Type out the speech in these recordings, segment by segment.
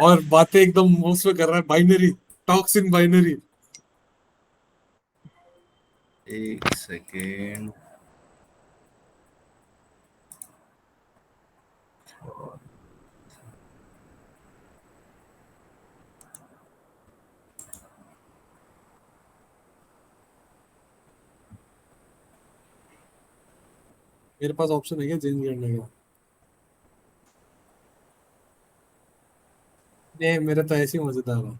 और बातें एकदम उसमें कर रहा है, बाइनरी टॉक्स इन बाइनरी। एक सेकेंड। मेरे पास ऑप्शन है क्या चेंज करने का? नहीं, मेरा तो ऐसे ही मजेदार है।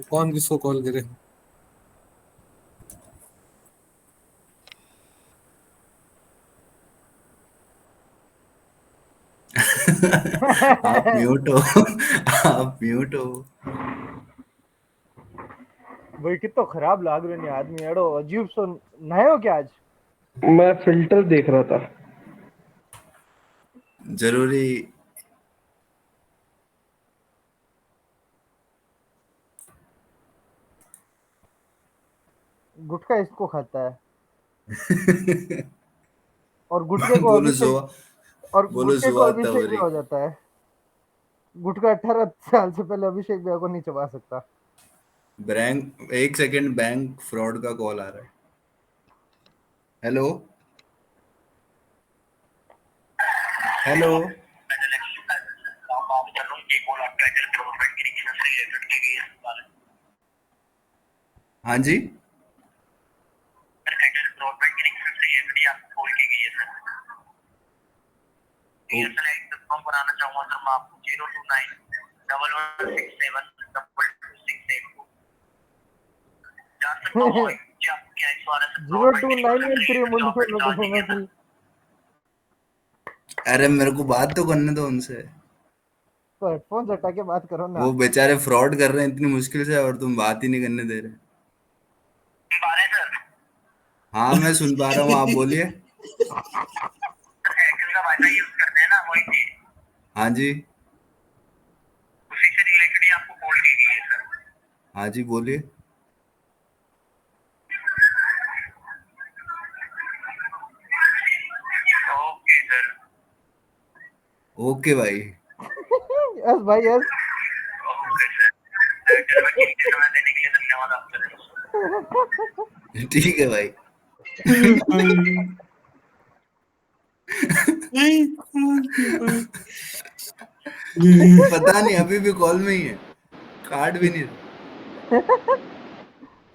कौन किसको कॉल करे? आप म्यूट हो। आप म्यूट हो। भाई कितना खराब लाग रहे हैं आदमी, अड़ो अजीब सो। नहाए हो क्या आज? मैं फिल्टर देख रहा था। जरूरी। गुटखा इसको खाता है और गुटके को बोलो अभिषेक, जुआ। और बोलो गुटके को जुआ अभिषेक भी तवरी। हो जाता है। गुटखा 18 साल से पहले अभिषेक भैया को नहीं चबा सकता। बैंक, एक सेकेंड, बैंक फ्रॉड का कॉल आ रहा है। हेलो। हेलो। हाँ जी। O, zero two nine eight three मुंडू। अरे मेरे को बात तो करने दो उनसे। तो हेडफोन हटा के बात करो ना। वो बेचारे फ्रॉड कर रहे हैं इतनी मुश्किल से और तुम बात ही नहीं करने दे रहे। हाँ मैं सुन पा रहा हूँ, आप बोलिए। हाँ जी। हाँ जी बोलिए। ओके भाई। यस भाई यस। ठीक है भाई। पता नहीं अभी भी कॉल में ही है, काट भी नहीं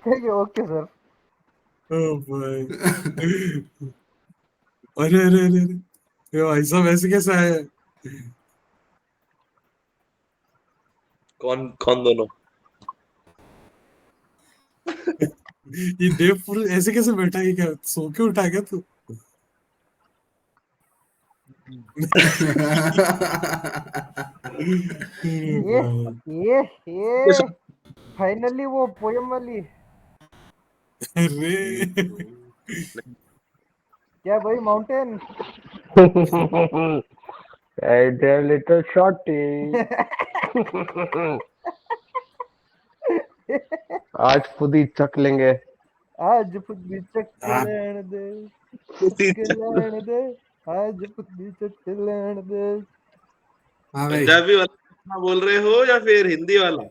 ठीक है ओके सर। भाई, अरे अरे अरे अरे, ये भाई साहब ऐसे कैसे आए? कौन कौन दोनों? ये देवपुर ऐसे कैसे बैठा है? क्या सो के उठा क्या तू? अरे ये भाई, ये फाइनली वो पोयम वाली। अरे क्या भाई mountain? Hey there, little shorty. आज खुद ही चख लेंगे। आज पुद्दी चक हाँ लेने दे, चक लेने दे, आज पुद्दी चक लेने दे। हाँ भाई। पंजाबी वाला बोल रहे हो या फिर हिंदी वाला?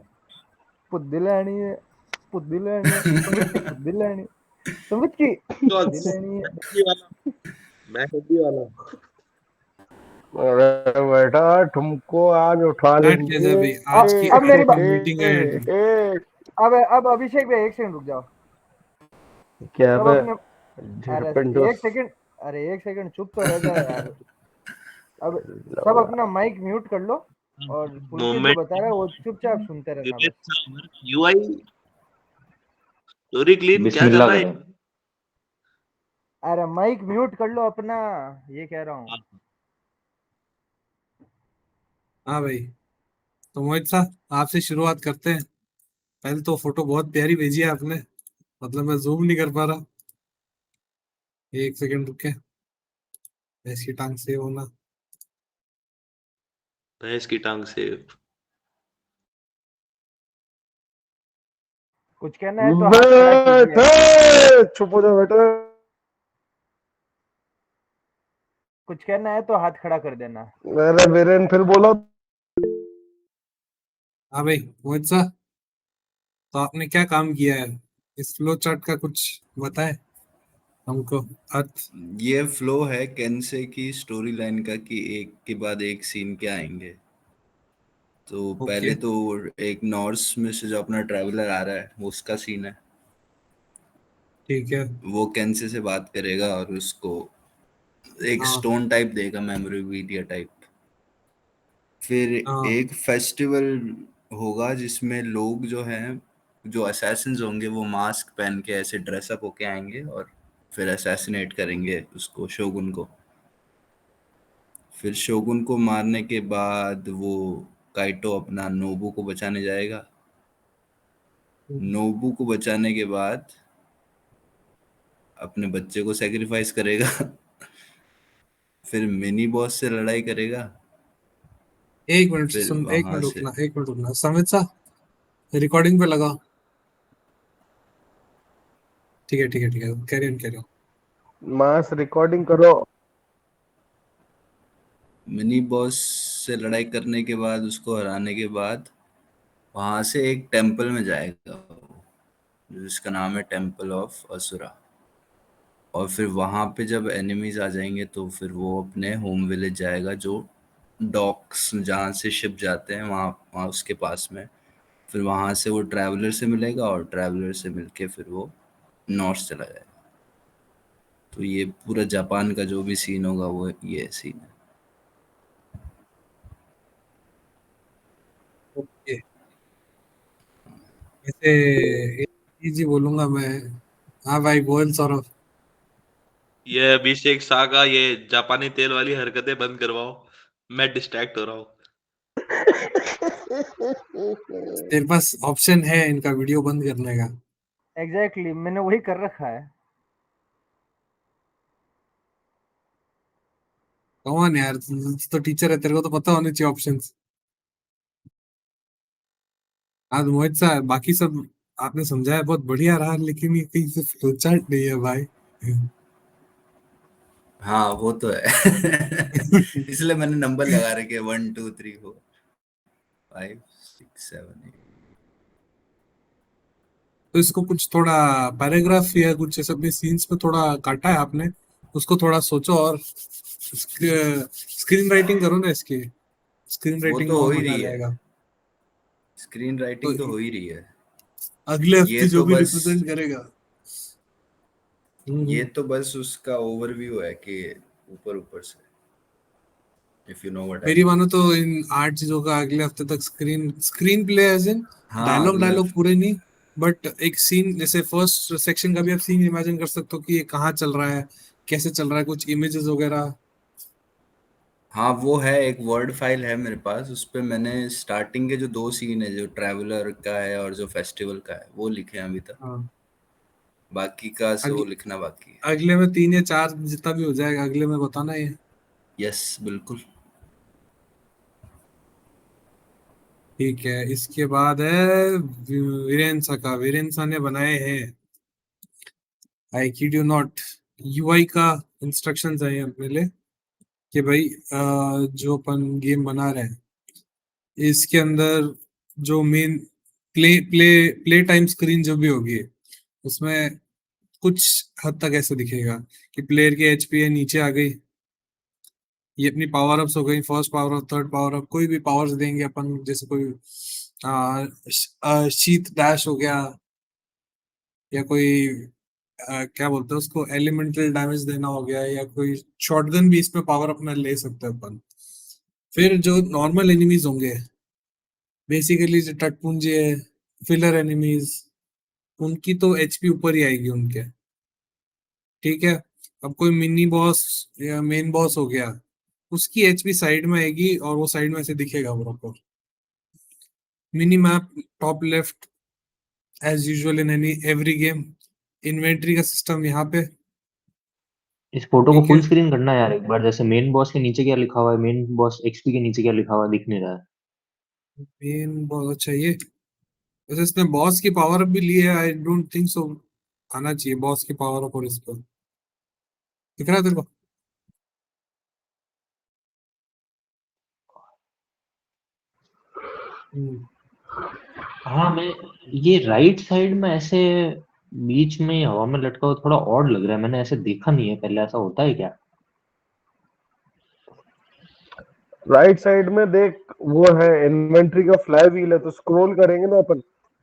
पुद्दी लेनी है, पुद्दी लेनी है, समझ की पुद्दी लेनी, समझ की कौन पुद्दी सा? लेनी है। हिंदी वाला। मैं हिंदी वाला हूँ। अरे बेटा तुमको आज उठा स्टार्ट किया जाए लेंगे। भाई, आज की अब मेरी आखिरी बात। मीटिंग है। अब अभिषेक भाई एक सेकंड रुक जाओ। क्या सब बे अपने, अरे झिरपिंडोस। एक सेकंड, अरे एक सेकंड चुप तो रह जाओ यार। अब सब अपना माइक म्यूट कर लो, और पुलकित जो मोमेंट बता रहा है वो चुपचाप सुनते रहना बस। यूआई स्टोरी क्लीन क्या कर बिस्मिल्लाह रहा है? करें। अरे माइक म्यूट कर लो अपना, ये कह रहा हूँ। हाँ भाई, तो मोहित साहब आपसे शुरुआत करते हैं। पहले तो फोटो बहुत प्यारी भेजी है आपने, मतलब मैं जूम नहीं कर पा रहा। एक सेकंड रुके, ऐसी टांग से होना। भैंस की टांग से। कुछ कहना है तो हाथ खड़ा कीजिए। चुप हो जाओ बेटा। कुछ कहना है तो हाथ खड़ा कर देना। अरे वीरेन फिर बोलो। हाँ भाई मोहित सा, तो आपने क्या काम किया है इस फ्लो चार्ट का, कुछ बताए हमको अर्थ। ये फ्लो है केंसे की स्टोरी लाइन का कि एक के बाद एक सीन क्या आएंगे। तो ओके पहले तो एक नॉर्स में से जो अपना ट्रैवलर आ रहा है वो उसका सीन है। ठीक है। वो केंसे से बात करेगा और उसको एक हाँ स्टोन टाइप देगा, मेमोरेबिलिया टाइप। फिर हाँ एक फेस्टिवल होगा जिसमें लोग जो हैं, जो असैसिन्स होंगे, वो मास्क पहन के ऐसे ड्रेसअप होके आएंगे और फिर असैसिनेट करेंगे उसको, शोगुन को। फिर शोगुन को मारने के बाद वो काइटो अपना नोबू को बचाने जाएगा। नोबू को बचाने के बाद अपने बच्चे को सेक्रीफाइस करेगा। फिर मिनी बॉस से लड़ाई करेगा। एक मिनट फिर सुन, एक वहां मिनट से रुकना, एक मिनट रुकना समित सा, रिकॉर्डिंग पे लगा। ठीक है ठीक है ठीक है, carry on carry on. Mass recording करो। मिनी बॉस से लड़ाई करने के बाद, उसको हराने के बाद, वहां से एक टेम्पल में जाएगा वो, जिसका नाम है टेम्पल ऑफ असुरा। और फिर वहां पे जब एनिमीज आ जाएंगे तो फिर वो अपने होम विलेज जाएगा, जो डॉक्स जहाँ से शिप जाते हैं वहाँ वहाँ उसके पास में। फिर वहां से वो ट्रैवलर से मिलेगा और ट्रैवलर से मिलके फिर वो नॉर्थ चला जाएगा। तो ये पूरा जापान का जो भी सीन होगा वो ये सीन है। ओके, ऐसे इजी बोलूंगा मैं। हाँ भाई बोल सौरभ। ये अभिषेक शाह का ये जापानी तेल वाली हरकतें बंद करवाओ, मैं डिस्ट्रैक्ट हो रहा हूँ। तेरे पास ऑप्शन है इनका वीडियो बंद करने का। एग्जैक्टली मैंने वही कर रखा है। कौन यार, तू तो टीचर है, तेरे को तो पता होने चाहिए ऑप्शंस। आज मोहित सा, बाकी सब आपने समझाया बहुत बढ़िया रहा, लेकिन ये कहीं से फ्लोचार्ट नहीं है भाई। हाँ वो तो है। इसलिए मैंने नंबर लगा रखे 1 2 3 4 5 6 7 8। तो इसको कुछ थोड़ा पैराग्राफ या कुछ ऐसे अपने सीन्स में थोड़ा काटा है आपने, उसको थोड़ा सोचो और स्क्रीन राइटिंग करो ना इसकी, स्क्रीन वो राइटिंग में तो और हो ही मजा आ रही है, जाएगा। स्क्रीन तो राइटिंग तो हो ही रही है। अगले ये हफ्ते जो तो भी बस रिप्रेजेंट करेगा। ये तो बस उसका ओवरव्यू है कि ऊपर ऊपर से, if you know what I मेरी मीन। मानो तो इन 8 चीजों का अगले हफ्ते तक screen screenplay as in हाँ डायलॉग, अगले डायलॉग पूरे नहीं, बट एक सीन जैसे फर्स्ट सेक्शन का भी आप सीन इमेजिन कर सकते हो कि ये कहाँ चल रहा है, कैसे चल रहा है, कुछ इमेजेस वगैरह। हाँ वो है, एक वर्ड फाइल है मेरे पास, उस पे मैंने स्टार्टिंग के जो 2 सीन है, जो ट्रैवलर का है और जो फेस्टिवल का है, वो लिखे हैं अभी तक। हाँ, बाकी का से वो अग, लिखना बाकी है। अगले में 3 या 4 जितना भी हो जाएगा अगले में बताना ये। यस बिल्कुल। ठीक है, इसके बाद है वीरेंसा का। वीरेंसा ने बनाए हैं, I kid you not, UI का इंस्ट्रक्शंस है ये अपने लिए कि भाई जो अपन गेम बना रहे हैं इसके अंदर जो main play play play time screen जो भी होगी उसमें कुछ हद तक ऐसे दिखेगा कि प्लेयर की एचपी है नीचे आ गई, ये अपनी पावर अप्स हो गई, first power up, third power up, कोई भी पावर्स देंगे अपन, जैसे कोई शीत डैश हो गया, या कोई क्या बोलते हैं उसको, एलिमेंटल डैमेज देना हो गया, या कोई शॉटगन भी इसमें पावर अपना ले सकते हैं अपन। फिर जो नॉर्मल एनिमीज होंगे, बेसिकली जो टटपुंजी है, फिलर एनिमीज, उनकी तो एचपी ऊपर ही आएगी उनके। ठीक है, अब कोई मिनी बॉस या मेन बॉस हो गया, उसकी एचपी साइड में आएगी और वो साइड में से दिखेगा proper. Mini map top left, as usual in any every game. Inventory का सिस्टम यहाँ पे। इस फोटो को ठीक फुल है, स्क्रीन करना है यार एक बार, जैसे मेन बॉस के नीचे क्या लिखा हुआ है, मेन बॉस एक्सपी के नीचे क्या लिखा हुआ है दिख नहीं रहा है। मेन बॉस चाहिए, वैसे इसने बॉस की पावर भी ली है, आई डोंट थिंक सो आना चाहिए बॉस की पावर और इसको। दिख रहा है तेरे को? हम्म, हाँ मैं ये राइट साइड में ऐसे बीच में हवा में लटका हुआ थोड़ा ऑड लग रहा है, मैंने ऐसे देखा नहीं है पहले, ऐसा होता है क्या? राइट साइड में देख, वो है इन्वेंट्री का फ्लाई व्हील है, तो स्क्रॉल करेंगे ना अपन,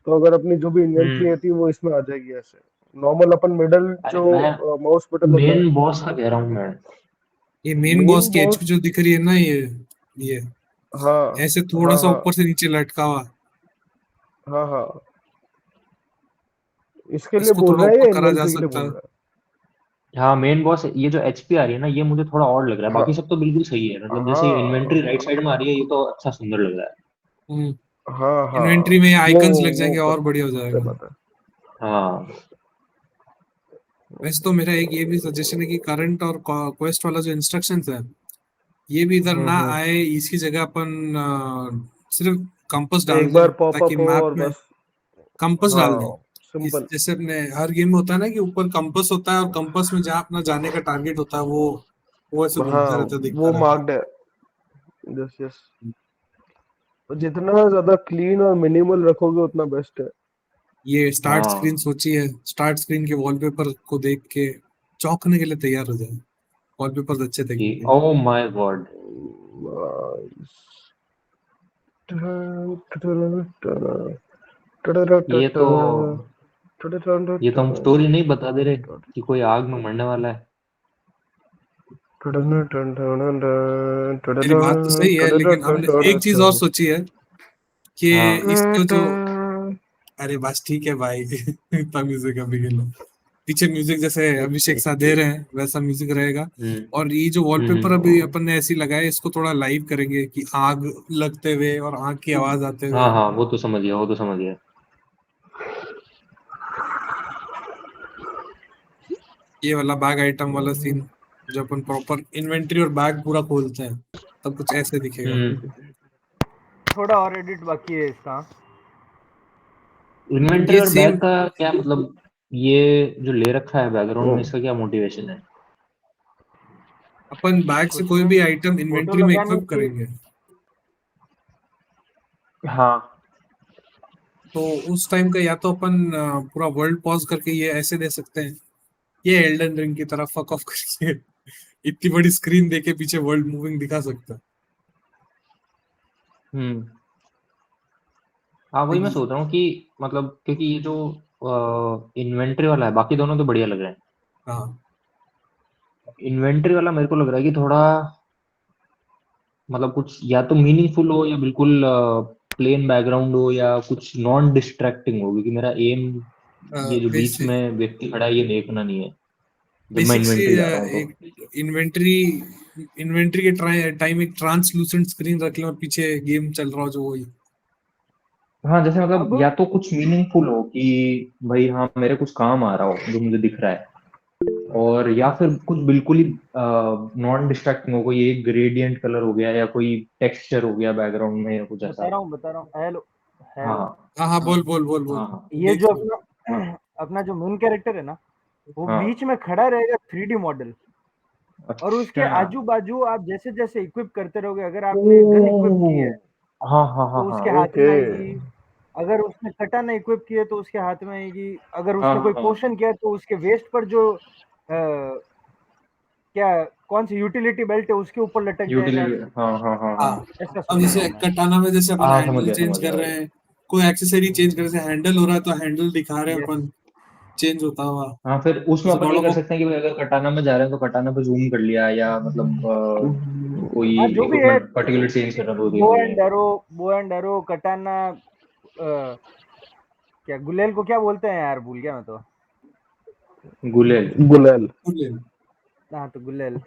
तो अगर अपनी जो भी इन्वेंट्री हम्म। रहती है वो इसमें आ जाएगी ऐसे। नॉर्मल अपन मिडल अरे जो मैं माउस बटन होता है। मेन बॉस का कह रहा हूँ मैं। ये मेन बॉस मेन की बॉस, एचपी जो दिख रही है ना, ये हाँ ऐसे थोड़ा हाँ सा हाँ ऊपर से नीचे लटका हुआ, हाँ हाँ, इसके लिए इसको बोल थोड़ा रहा है ऊपर या करा जा इन्वेंट्री के लिए सकता बोल है। रहा हाँ मेन बॉस, ये जो एचपी आ रही है ना, ये मुझे थोड़ा और लग रहा है, है? बाकी सब तो बिल्कुल सही है, हाँ मतलब जैसे इन्वेंट्री राइट हाँ साइड में आ रही है, ये तो अच्छा सुंदर लग रहा है। हम्म, हाँ हाँ, इन्वेंटरी में वो आइकन्स लग वो जाएंगे और बढ़िया हो कर जाएगा। पाता है। हाँ। वैसे तो मेरा एक ये भी सजेशन है कि करंट और क्वेस्ट वाला जो इंस्ट्रक्शंस है, ये भी इधर ना हम्म, आए, इसकी जगह अपन सिर्फ कंपास डाल एक दें बार ताकि पॉपअप हो मैप और में बस। कंपास डाल दें। हाँ, सिंपल। जैसे अपने हर गेम में होता है ना कि ऊपर कंपास होता है और कंपास में जहाँ अपना जाने का टारगेट होता है वो ऐसे हाँ, घूमता रहता है, दिखता वो रहता मार्क्ड है। यस यस, जितना ज्यादा क्लीन और मिनिमल रखोगे उतना बेस्ट है। है। ये स्टार्ट स्क्रीन हाँ सोची है, स्टार्ट स्क्रीन के वॉलपेपर को देख के चौंकने के लिए तैयार हो जाए। वॉलपेपर अच्छे कि दिखेंगे। ओ माय गॉड, ये तो हम स्टोरी नहीं बता दे रहे कि कोई आग में मरने वाला है। मेरी बात तो सही है, लेकिन हमने एक चीज और सोची है कि हाँ। इसको जो, अरे बस ठीक है भाई इतना म्यूजिक अभी के लिए, पीछे म्यूजिक जैसे अभिषेक सा दे रहे हैं वैसा म्यूजिक रहेगा। हम्म। और ये जो वॉलपेपर अभी हम्म। अपन ने ऐसी लगाया, इसको थोड़ा लाइव करेंगे कि आग लगते हुए और आग की आवाज आते हाँ हुए। हाँ, वो तो समझ गया, वो तो समझ गया। ये वाला बैग आइटम वाला सीन, जो अपन प्रॉपर इन्वेंटरी और बैग पूरा खोलते हैं, तब कुछ ऐसे दिखेगा। हम्म। थोड़ा और एडिट बाकी है इसका। इन्वेंटरी ये और बैग सेम का क्या मतलब, ये जो ले रखा है बैकग्राउंड में, इसका क्या मोटिवेशन है? अपन बैग से कुछ कोई नहीं, भी आइटम फोटो इन्वेंटरी में लगाने इक्विप की। करेंगे हाँ। तो उस टाइम का या तो अपन पूरा वर्ल्ड पॉज करके ये ऐसे दे सकते हैं, ये एल्डन रिंग की तरफ फक ऑफ करके इतनी बड़ी स्क्रीन देके पीछे वर्ल्ड मूविंग दिखा सकता है। हम्म। हाँ वही मैं लेकिन- सोच रहा हूँ कि मतलब, क्योंकि ये जो इन्वेंटरी वाला है, बाकी दोनों तो बढ़िया लग रहे हैं। हाँ इन्वेंटरी वाला मेरे को लग रहा है कि थोड़ा मतलब कुछ या तो मीनिंगफुल हो, या बिल्कुल प्लेन बैकग्राउंड हो, या कुछ नॉन डिस्ट्रैक्टिंग हो, क्योंकि मेरा एम ये जो बीच बेसिक में व्यक्ति खड़ा है ये देखना नहीं है जब मैं बेसिक सी इन्वेंटरी जा रहा हूँ तो। एक इन्वेंटरी इन्वेंटरी के टाइम एक ट्रांसलूसेंट स्क्रीन रख लें और पीछे गेम चल रहा हो जो वही। हाँ जैसे मतलब, अब या तो कुछ मीनिंगफुल हो कि भाई हाँ मेरे कुछ काम आ रहा हो जो मुझे दिख रहा है, और या फिर कुछ बिल्कुल ही नॉन डिस्ट्रैक्टिंग हो, कोई एक ग्रेडियंट कलर हो गया, या कोई टेक्सचर हो गया बैकग्राउंड में, या कुछ ऐसा। बता रहा हूँ, हेलो हेलो। हाँ हाँ हाँ, हाँ, बोल बोल बोल बोल। हाँ हाँ ये देख जो लो। अपना अपना जो मेन कैरेक्टर है ना, वो हाँ। बीच में खड़ा रहेगा 3D मॉडल, और उसके अच्छा। आजू बाजू आप जैसे जैसे इक्विप करते रहोगे, अगर ओ। आपने गन इक्विप की है हाँ हाँ हाँ तो हाँ उसके हाथ ओके। में आएगी, अगर उसने कटाना इक्विप किया तो उसके हाथ में आएगी, अगर हाँ उसने कोई हाँ। पोशन किया तो उसके वेस्ट पर जो क्या कौन सी यूटिलिटी बेल्ट है उसके ऊपर लटक जाएगा। यूटिलिटी, हाँ हाँ हाँ हाँ, हाँ। ऐसा अब सोच रहा जैसे हूँ मैं। कटाना में जैसे अपन हाँ हैंडल चेंज समझ कर गया रहे भाई। हैं, कोई एक्सेसरी चेंज कर रहे हैं, हैंडल हो रहा है तो हैंडल दिखा रहे हैं यस, अपन, चेंज होता हुआ। हाँ फिर उसमें जैसे अपन ये बड़ों कर को सकते हैं कि भाई अगर कटाना में जा रहे हैं तो कटाना पे जूम कर लिया, या मतलब कोई हाँ जो भी है, इक्विपमेंट पर्टिकुलर चेंज करना तो वो देख बो लिया। एंड एरो, कटाना, क्या गुलेल को क्या बोलते हैं यार, भूल गया मैं तो। गुलेल। गुलेल। हाँ तो गुलेल,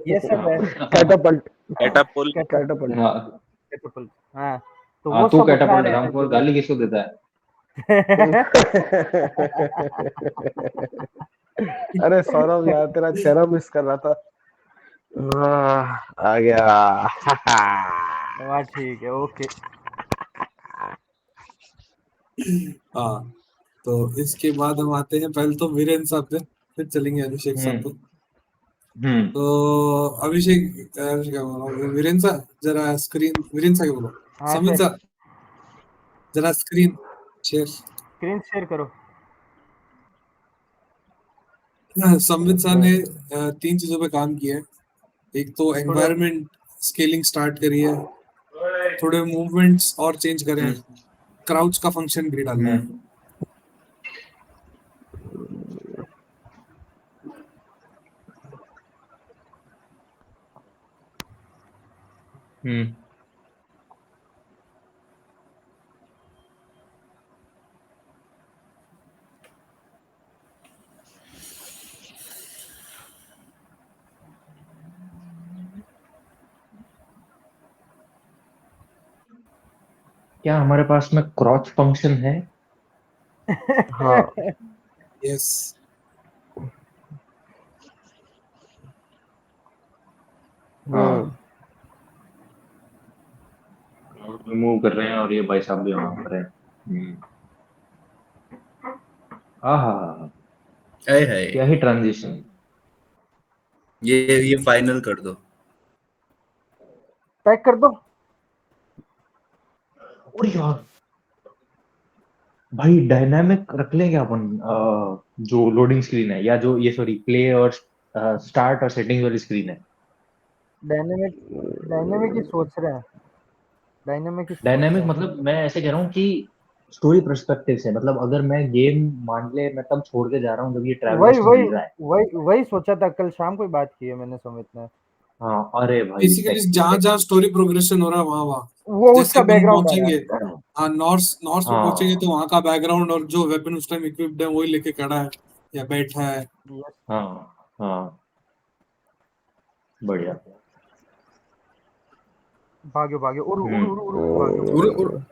ये सब है। कैटापल्ट। कैटापुल। कैटअपल्ट, कैटापल्ट। हाँ कैटअपल्ट, हाँ तो हाँ, वो तू सब उठा कैटापल्ट रहे था, हैं हमको जो भी गाली किसको देता है? अरे सौरभ यार, तेरा चेहरा मिस कर रहा था। आ गया। वाह ठीक है, ओके। हाँ, तो इसके बाद हम आते हैं पहले तो वीरेंद्र साहब पे, फिर चलेंगे अभिषेक साहब पे। तो अभिषेक क्या बोलो, वीरेंद्र साहब जरा स्क्रीन, वीरेंद्र साहब क्या बोलो, हाँ समित सर, साहब जरा स्क्रीन शेयर। स्क्रीन शेयर करो। संबित सर ने 3 चीजों पे काम किया है। एक तो थोड़ा एनवायरनमेंट स्केलिंग स्टार्ट करी है, थोड़े मूवमेंट्स और चेंज करे हैं, क्राउच का फंक्शन भी डाला है। हम्म। क्या हमारे पास में क्रॉच फंक्शन है? हाँ यस, हम्म रिमूव कर रहे हैं और ये भाई साहब भी ऑन कर रहे हैं। आहा, हाय हाय, क्या ही ट्रांजिशन। ये फाइनल कर दो। पैक कर दो। और यार भाई डायनामिक रख लें क्या अपन? जो लोडिंग स्क्रीन है, या जो ये सॉरी प्ले और स्टार्ट और सेटिंग्स वाली स्क्रीन है। डायनेमिक, डायनेमिक ही सोच रहे हैं, डायनेमिक ही सोच रहे डायनामिक हैं। मतलब मैं ऐसे कह रहा हूँ कि स्टोरी पर्सपेक्टिव से, मतलब अगर मैं गेम मान ले मैं तब छोड़ के जा रहा हूँ जब ये वही ट्रैवर्स वही मिल रहा है। वही सोचा था, कल शाम को ही बात की है मैंने सुमित ने। हाँ, अरे भाई बेसिकली टेक जहां टेक। जहां स्टोरी प्रोग्रेशन हो रहा है वहां वहां, वो जैसे उसका अपन बैकग्राउंड आ पहुंचेंगे, रहा है। हाँ नॉर्थ नॉर्थ में पहुंचेंगे हाँ तो वहां का बैकग्राउंड और जो वेपन उस टाइम इक्विप्ड है वही लेके खड़ा है या बैठा है। Yes, हाँ हाँ, बढ़िया। भाग्यो भाग्यो, उड़ उड़ हम्म। उड़ उड़ भाग्यो। उड़ उड़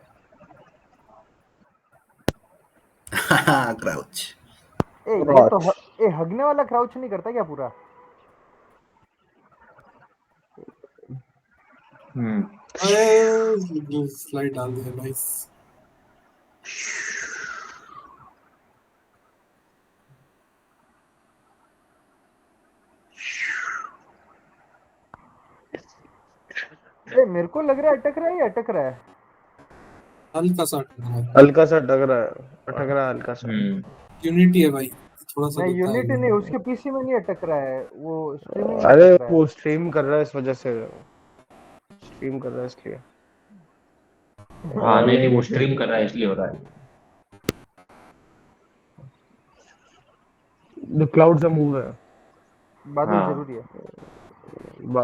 क्राउच। ए ये तो क्रॉच हगने वाला क्राउच नहीं करता क्या पूरा? हम्म। अरे स्लाइड डाल दिया नाइस। ए मेरे को लग रहा है अटक रहा है, ये अटक रहा है। हल्का सा अटक रहा है, हल्का सा अटक रहा है हल्का सा। हम्म। यूनिटी है भाई, थोड़ा सा नहीं होता यूनिटी है। नहीं, उसके पीसी में नहीं अटक रहा है, वो स्ट्रीमिंग में अरे अटक रहा है। वो स्ट्रीम कर रहा है इस वजह से, स्ट्रीम कर रहा है इसलिए। हाँ, नहीं और नहीं, वो स्ट्रीम कर रहा है इसलिए हो रहा है। द क्लाउड से मूव है। बादल हाँ। जरूरी है। बा,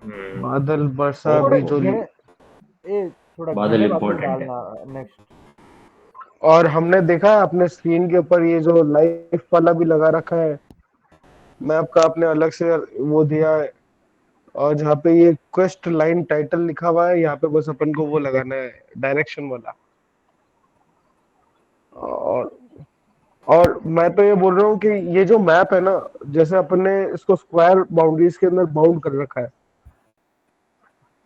हम्म। बादल बरसा और थोड़े भी जो, घने, ए थोड़ा बादल घने बादल इम्पोर्टेंट है। डालना नेक्स्ट। और हमने देखा है अपने स्क्रीन के ऊपर ये जो लाइफ वाला भी लगा रखा है, मैप का आपने अलग से वो दिया है। और जहाँ पे ये क्वेस्ट लाइन टाइटल लिखा हुआ है, यहाँ पे बस अपन को वो लगाना है, डायरेक्शन वाला। और और मैं तो ये बोल रहा हूँ कि ये जो मैप है ना, जैसे अपन ने इसको स्क्वायर बाउंड्रीज के अंदर बाउंड कर रखा है,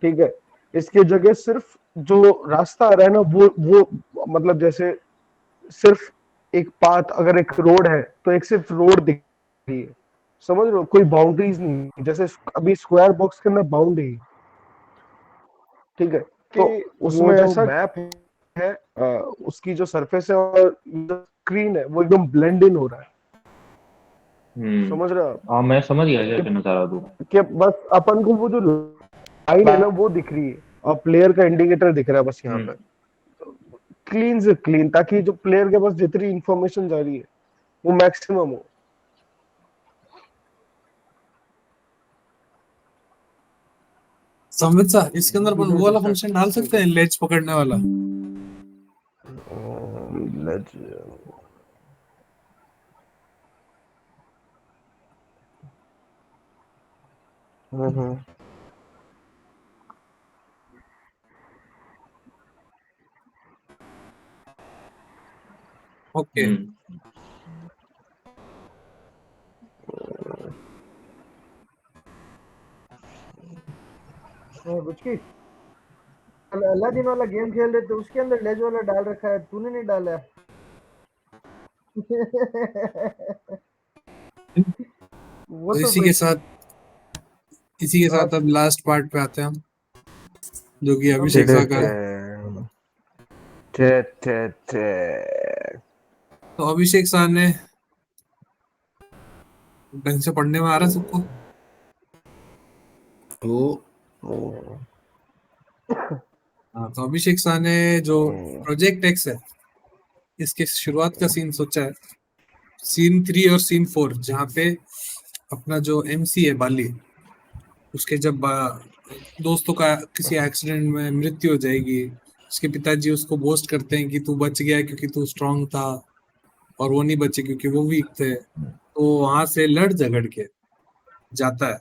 ठीक है, इसकी जगह सिर्फ जो रास्ता आ रहा है ना, वो मतलब जैसे सिर्फ एक पाथ, अगर एक रोड है तो एक सिर्फ रोड दिख रही है, समझ रहे हो, कोई बाउंड्रीज नहीं, जैसे अभी स्क्वायर बॉक्स के अंदर बाउंड है, ठीक है। तो उसमें ऐसा मैप है, उसकी जो सरफेस है और जो स्क्रीन है वो एकदम ब्लेंड इन हो रहा है, समझ रहे हो आप? हाँ, मैं समझ गया क्या कहना चाह रहा तू। कि बस अपन को वो जो लाइन है ना वो दिख रही है, और प्लेयर का इंडिकेटर दिख रहा है बस यहाँ पे, हम्म। क्लीन से क्लीन, ताकि जो प्लेयर के पास जितनी इंफॉर्मेशन जा रही है वो मैक्सिमम हो। संबित सर इसके अंदर अपन वो वाला फंक्शन डाल सकते हैं, लेज पकड़ने वाला। Let's okay, hmm. बुचकी अलादीन वाला गेम खेल रहे थे, उसके अंदर लेज वाला डाल रखा है, तूने नहीं डाला। वो तो तो इसी के साथ अब लास्ट पार्ट पे आते हैं हम, जो कि अभिषेक शाह का है। तो अभिषेक शाह ने ढंग से पढ़ने में आ रहा है सबको? वो हाँ, तो अभिषेक शाह ने जो प्रोजेक्ट एक्स है, इसके शुरुआत का सीन सोचा है, सीन 3 और सीन 4, जहाँ पे अपना जो एमसी है बाली, उसके जब दोस्तों का किसी एक्सीडेंट में मृत्यु हो जाएगी, उसके पिताजी उसको बोस्ट करते हैं कि तू बच गया क्योंकि तू स्ट्रांग था, और वो नहीं बचे क्योंकि वो वीक थे। तो वहां से लड़ झगड़ के जाता है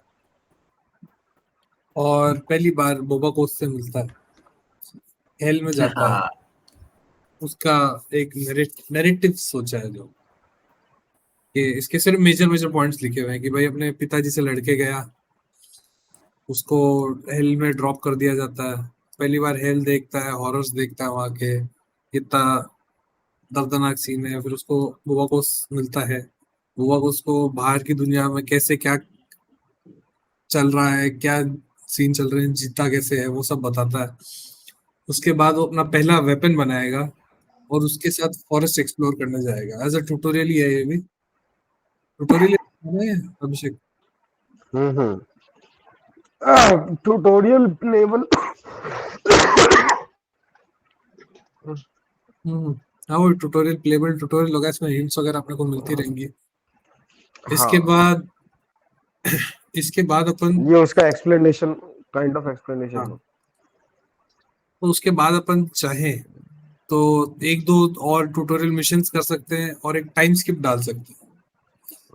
और पहली बार बोबा कोस से मिलता है, हेल में जाता है। उसका एक नैरेटिव सोचा है, जो कि इसके सिर्फ मेजर पॉइंट्स लिखे हुए हैं कि भाई अपने पिताजी से लड़के गया, उसको हेल में ड्रॉप कर दिया जाता है, पहली बार हेल देखता है, हॉरर्स देखता है वहां के, इतना दर्दनाक सीन है। फिर उसको बुआ को मिलता है, बुआ को उसको बाहर की दुनिया में कैसे क्या चल रहा है, क्या सीन चल रहे हैं, जीता कैसे है, वो सब बताता है। उसके बाद वो अपना पहला वेपन बनाएगा और उसके साथ फॉरेस्ट एक्सप्लोर करने जाएगा। एज अ ट्यूटोरियल ही है ये भी, ट्यूटोरियल है अभिषेक। Tutorial level. हाँ, वो ट्यूटोरियल प्लेबल ट्यूटोरियल होगा, इसमें हिंट्स वगैरह अपने को मिलती रहेंगी। इसके हाँ, बाद अपन ये उसका एक्सप्लेनेशन, काइंड ऑफ एक्सप्लेनेशन। हाँ, तो उसके बाद अपन चाहें तो एक दो और ट्यूटोरियल मिशंस कर सकते हैं और एक टाइम स्किप डाल सकते हैं,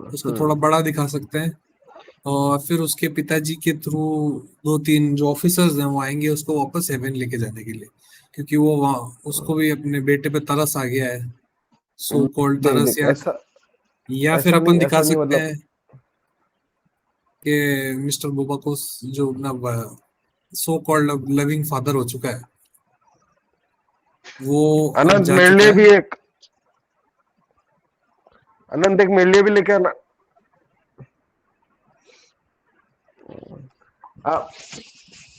उसको थोड़ा बड़ा दिखा सकते हैं, और फिर उसके पिताजी के थ्रू 2-3 जो ऑफिसर्स हैं वो आएंगे उसको वापस हेवन लेके जाने के लिए, क्योंकि वो वहाँ उसको भी अपने बेटे पे तरस आ गया है, सो कॉल्ड देख तरस। देख, या फिर अपन दिखा ऐसा नहीं सकते मतलब। हैं कि मिस्टर बोबा को जो अपना सो कॉल्ड लविंग फादर हो चुका है, वो अब अनंत जा मेरे चुका लिए है। भी एक, अनंत एक मेरे लिए भी लेके आना।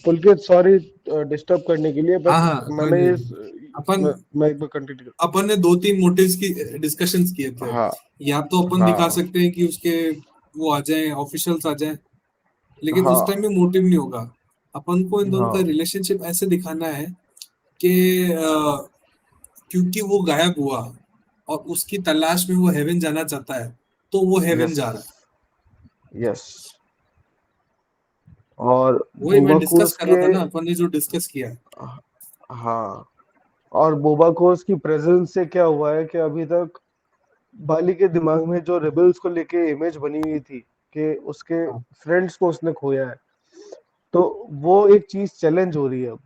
पुलकित, सॉरी डिस्टर्ब करने के लिए, हाँ बट हाँ, कोई मैंने नहीं। इस अपन मैं एक बार कंटिन्यू। अपन ने 2-3 मोटिव्स की डिस्कशंस किए थे। हाँ या तो अपन दिखा हाँ सकते हैं कि उसके वो आ जाएं, ऑफिशियल्स आ जाएं, लेकिन उस टाइम हाँ में मोटिव नहीं होगा। अपन को इन दोनों का हाँ। रिलेशनशिप ऐसे दिखाना है कि क्योंकि वो गायब हुआ और उसकी तलाश में वो हेवन जाना चाहता है, तो वो हेवन यस जा रहा है। यस। और वही मैं डिस्कस बोबाकोस कर रहा के, था ना, अपन ने जो डिस्कस किया। हाँ, और बोबाकोस की प्रेजेंस से क्या हुआ है कि अभी तक बाली के दिमाग में जो रिबल्स को लेके इमेज बनी हुई थी कि उसके हाँ, फ्रेंड्स को उसने खोया है, तो वो एक चीज चैलेंज हो रही है अब।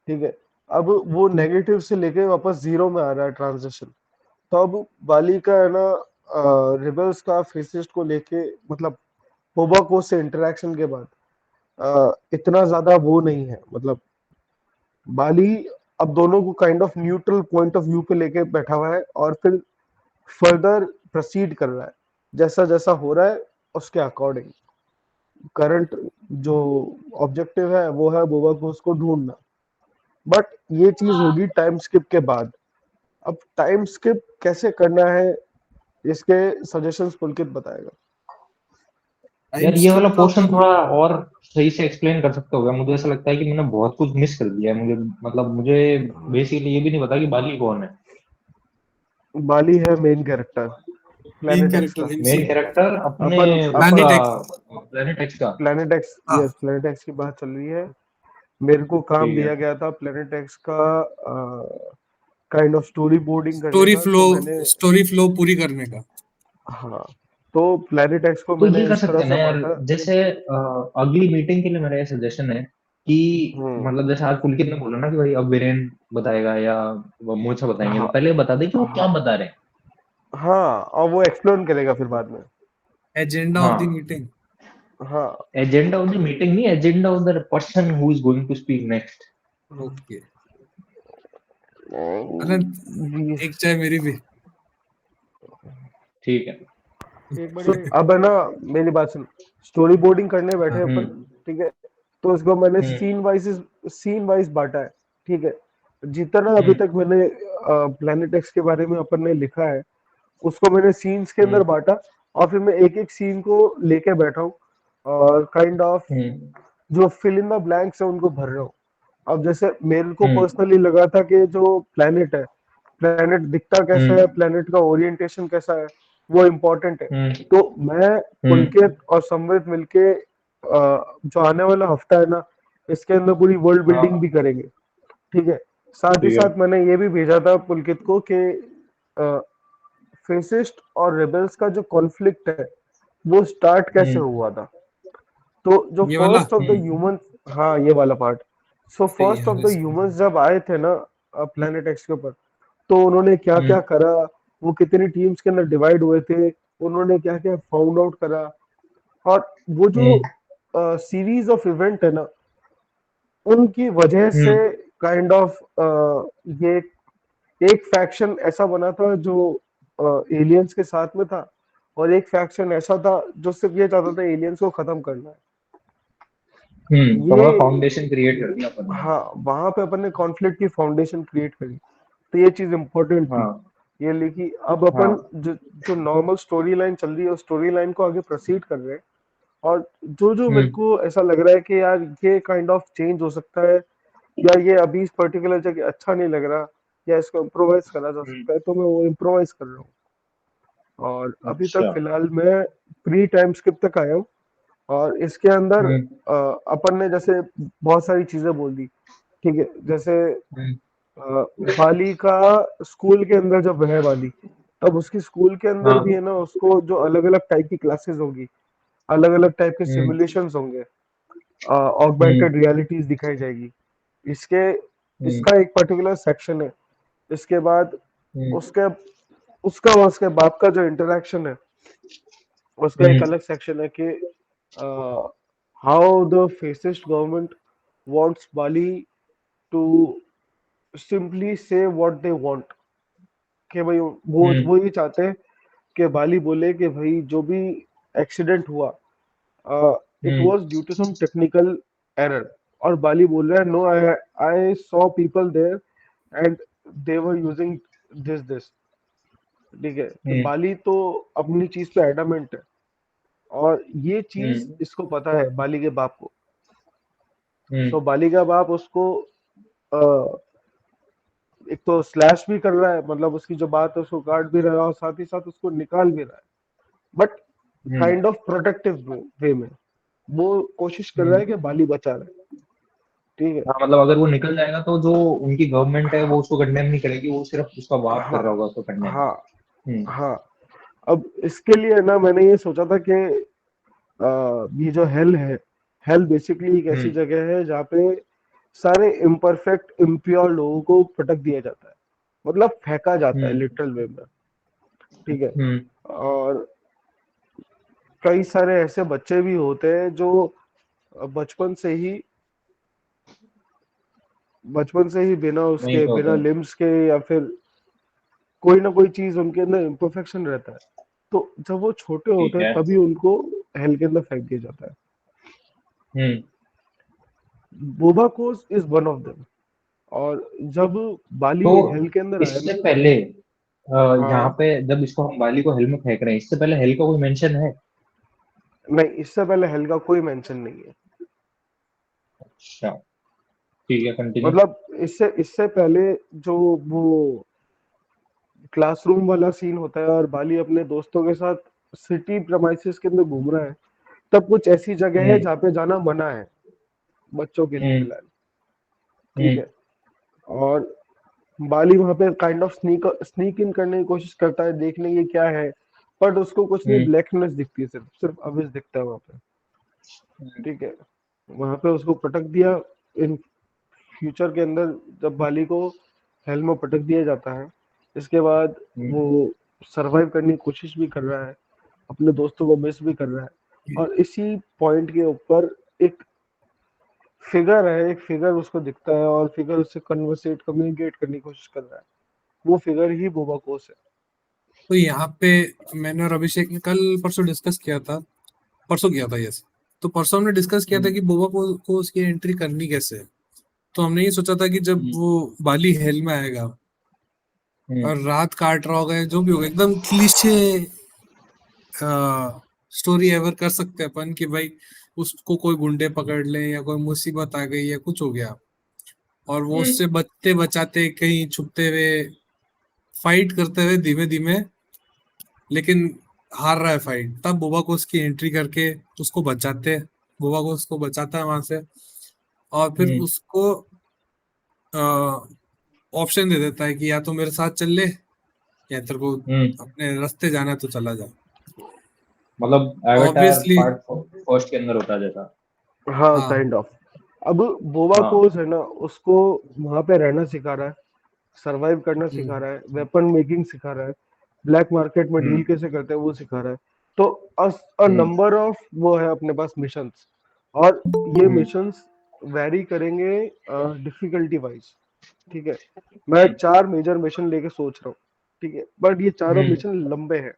ठीक है, अब वो नेगेटिव से लेके वापस जीरो में आ रहा है ट्रांजिशन। तो अब बाली का है ना, रिबल्स का फेसिस्ट को लेके, मतलब बोबाको से इंटरेक्शन के बाद इतना ज्यादा वो नहीं है, मतलब बाली अब दोनों को kind of neutral point of view पे लेके बैठा हुआ है और फिर फर्दर प्रोसीड कर रहा है, जैसा जैसा हो रहा है उसके अकॉर्डिंग। करंट जो ऑब्जेक्टिव है वो है बोबा को उसको ढूंढना, बट ये चीज होगी टाइम स्किप के बाद। अब टाइम स्किप कैसे करना है, इसके सजेशंस पुलकित बताएगा। टाइम यार ये वाला स्किप तो पोर्शन अपन थोड़ा और सही से एक्सप्लेन कर सकते हो क्या? मुझे ऐसा लगता है कि मैंने बहुत कुछ मिस कर दिया है। मुझे मतलब मुझे बेसिकली ये भी नहीं पता कि बाली कौन है। बाली है main character main planet x character का। एमसी। मेन कैरेक्टर अपने अपन अपन प्लैनेट उसका एक्स। प्लेनेट एक्स का। प्लेनेट एक्स, हाँ, यस, प्लेनेट एक्स की बात चल रही है। मेरे को काम ठीक है। दिया गया था प्लेनेट एक्स का काइंड ऑफ स्टोरी बोर्डिंग करने स्टोरी का, फ्लो तो मैंने, स्टोरी फ्लो पूरी करने का। हाँ, तो प्लेनेट एक्स को तो ये मैंने कर इस सकते तरह हैं ना से यार, बांटा। जैसे अगली मीटिंग के लिए मेरा ये सजेशन है कि हम्म। मतलब जैसे आज पुलकित ने बोला ना कि भाई अब वीरेन बताएगा या वो मूर्छा बताएंगे, तो हाँ पहले बता दे कि वो क्या हाँ बता रहे हैं। हाँ, और वो एक्सप्लेन करेगा फिर बाद में। एजेंडा ऑफ द हाँ, मीटिंग। हाँ एजेंडा ऑफ द मीटिंग नहीं, agenda of the person who is going to speak next. Okay. अरे जी एक चाय मेरी भी। ठीक है। एक सो बड़ी अब है ना, मेरी बात सुन, स्टोरी बोर्डिंग करने बैठे हाँ। अपन, ठीक है, तो इसको मैंने हम्म सीन वाइज बांटा है, ठीक है। जितना अभी तक मैंने प्लैनेट एक्स के बारे में अपन ने लिखा है उसको मैंने सीन्स के अंदर बांटा, और फिर मैं एक एक सीन को लेके बैठा हूँ और काइंड ऑफ हम्म जो फिल इन द ब्लैंक्स है उनको भर रहा हूँ। अब जैसे मेरे को हम्म पर्सनली लगा था कि जो प्लैनेट है, प्लैनेट दिखता कैसा है, हम्म प्लैनेट का ओरिएंटेशन कैसा है, वो इम्पोर्टेंट है। हम्म तो मैं हम्म पुलकित और समृद्ध मिलके जो आने वाला हफ्ता है ना, इसके अंदर पूरी वर्ल्ड हाँ बिल्डिंग भी करेंगे, ठीक है। साथ ही ठीक है। साथ मैंने ये भी भेजा था पुलकित को कि फेसिस्ट और रेबल्स का जो कॉन्फ्लिक्ट है वो स्टार्ट कैसे हम्म हुआ था। तो जो ये वाला फर्स्ट ऑफ द ह्यूमन, हाँ ये वाला पार्ट, सो सही फर्स्ट है ऑफ द इसको। ह्यूमंस जब आए थे ना प्लेनेट एक्स के ऊपर, तो उन्होंने क्या क्या हम्म करा, वो कितनी टीम्स के अंदर डिवाइड हुए थे, उन्होंने क्या क्या फाउंड आउट करा, और वो जो हम्म सीरीज ऑफ इवेंट है ना, उनकी वजह से हम्म काइंड ऑफ ये एक फैक्शन ऐसा बना था जो एलियंस के साथ में था, और एक फैक्शन ऐसा था जो सिर्फ ये चाहता था एलियंस को खत्म करना है। तो ये मतलब फाउंडेशन क्रिएट कर दिया अपन ने। हाँ, वहां पे अपन ने कॉन्फ्लिक्ट की फाउंडेशन क्रिएट करी, तो ये चीज इम्पोर्टेंट थी। हाँ ये लिखी, अब अपन हाँ जो नॉर्मल स्टोरी लाइन चल रही है उस स्टोरी लाइन को आगे प्रोसीड कर रहे हैं, और जो जो मेरे हम्म को ऐसा लग रहा है कि यार ये काइंड ऑफ चेंज हो सकता है, या ये अभी इस पर्टिकुलर जगह अच्छा नहीं लग रहा, या इसको इम्प्रोवाइज करा जा हम्म सकता है, तो मैं वो इम्प्रोवाइज कर रहा हूँ। और अभी तक अच्छा फिलहाल मैं प्री टाइम स्किप तक आया हूँ, और इसके अंदर हम्म अपन ने जैसे बहुत सारी चीजें बोल दी, ठीक है। जैसे हम्म बाली का स्कूल के अंदर जब है बाली, तब उसकी स्कूल के अंदर भी हाँ है ना, उसको जो अलग अलग टाइप की क्लासेस होंगी, अलग अलग टाइप के हम्म सिमुलेशंस होंगे, हम्म ऑगमेंटेड रियलिटीज दिखाई जाएगी। इसके हम्म इसका एक पर्टिकुलर सेक्शन है। इसके बाद हम्म उसके उसका और उसके बाप का जो इंटरेक्शन है, उसका एक हम्म अलग सेक्शन है कि how the fascist government wants Bali to simply say what they want, कि भाई वो ये चाहते हैं कि बाली बोले कि भाई जो भी एक्सीडेंट हुआ it hmm was due to some technical error, और बाली बोल रहा है no, I I saw people there and they were using this, ठीक है। कि हम्म बाली तो अपनी चीज पे एडमेंट है, और ये चीज हम्म इसको पता है बाली के बाप को। हम्म सो बाली का बाप उसको अ, एक तो स्लैश भी कर रहा है, मतलब उसकी जो बात है उसको काट भी रहा है, और साथ ही साथ उसको निकाल भी रहा है, but hmm kind of protective way में वो कोशिश कर रहा है हम्म कि बाली बचा रहे, ठीक है। हाँ मतलब अगर वो निकल जाएगा तो जो उनकी गवर्नमेंट है वो उसको कंडेम नहीं करेगी, वो सिर्फ उसका बाप कर हाँ रहा होगा उसको कंडेम। हाँ हम्म हाँ। अब इसके लिए ना मैंने ये सोचा था कि ये जो हेल है, हेल बेसिकली एक ऐसी हम्म जगह है जहाँ पे सारे इम्परफेक्ट इम्प्योर लोगों को पटक दिया जाता है, मतलब फेंका जाता है हम्म लिटरल वे में, ठीक है। हम्म और कई सारे ऐसे बच्चे भी होते हैं जो बचपन से ही बचपन से ही बिना वहीं उसके, पे होते बिना हैं। लिम्स के, या फिर कोई ना कोई चीज उनके अंदर इम्परफेक्शन रहता है, तो जब वो छोटे होते ठीक हैं है। तभी उनको हेल के अंदर फेंक दिया जाता है। हम्म बोबा कोस इज वन ऑफ देम। और जब बाली तो हेल के अंदर आया इससे ना, पहले यहाँ हाँ, पे जब इसको हम वाली को हेल में फेंक रहे हैं, इससे पहले हेल का कोई मेंशन है? नहीं, इससे पहले हेल का कोई मेंशन नहीं है। अच्छा ठीक है, कंटिन्यू। मतलब इससे इससे पहले जो वो क्लासरूम वाला सीन होता है और बाली अपने दोस्तों के साथ सिटी प्रमाइसेस के अंदर घूम रहा है, तब कुछ ऐसी जगह है हम्म जहाँ पे जाना मना है बच्चों के लिए हम्म फिलहाल, ठीक हम्म है। और बाली वहां पे काइंड ऑफ स्नीक इन करने की कोशिश करता है, देखने ये क्या है, बट उसको कुछ नहीं, हम्म ब्लैकनेस दिखती है, सिर्फ सिर्फ अविस दिखता है वहां पे, ठीक है। वहां पे उसको पटक दिया। इन फ्यूचर के अंदर जब बाली को हेल में पटक दिया जाता है, इसके बाद हम्म वो सरवाइव करने की कोशिश भी कर रहा है, अपने दोस्तों को मिस भी कर रहा है, और इसी पॉइंट के ऊपर एक फिगर है, एक फिगर उसको दिखता है और फिगर उससे कम्युनिकेट करने की कोशिश कर रहा है, वो फिगर ही बोबा कोस है। तो यहाँ पे मैंने और अभिषेक ने कल परसों डिस्कस किया था, परसों किया था यस। तो परसों हमने डिस्कस किया था कि बोबा को उसकी एंट्री करनी कैसे है। तो हमने ये सोचा था कि जब वो बाली हेल में आएगा और रात काट रहा होगा, जो भी होगा, एकदम क्लीशे स्टोरी एवर कर सकते हैं अपन कि भाई उसको कोई गुंडे पकड़ ले या कोई मुसीबत आ गई या कुछ हो गया और वो उससे बचते बचाते कहीं छुपते हुए फाइट करते हुए धीमे धीमे, लेकिन हार रहा है फाइट, तब बोबा को उसकी एंट्री करके उसको बचाते, बोबा को उसको बचाता है वहां से और फिर उसको ऑप्शन दे देता है कि या तो मेरे साथ चल ले या तेरे को अपने रास्ते जाना है तो चला जा। मतलब एवेटार ऑब्वियसली पार्ट फर्स्ट के अंदर होता है जैसा। हाँ हाँ काइंड ऑफ। अब बोबा हाँ। कोस है ना, उसको वहां पे रहना सिखा रहा है, सरवाइव करना सिखा रहा है, वेपन मेकिंग सिखा रहा है, ब्लैक मार्केट में डील कैसे करते हैं वो सिखा रहा है। तो अ नंबर ऑफ वो है अपने पास मिशंस, और ये मिशंस वैरी करेंगे डिफिकल्टी वाइज। ठीक है, मैं 4 मेजर मिशन लेके सोच रहा हूँ, ठीक है, बट ये चारों मिशन लंबे हैं,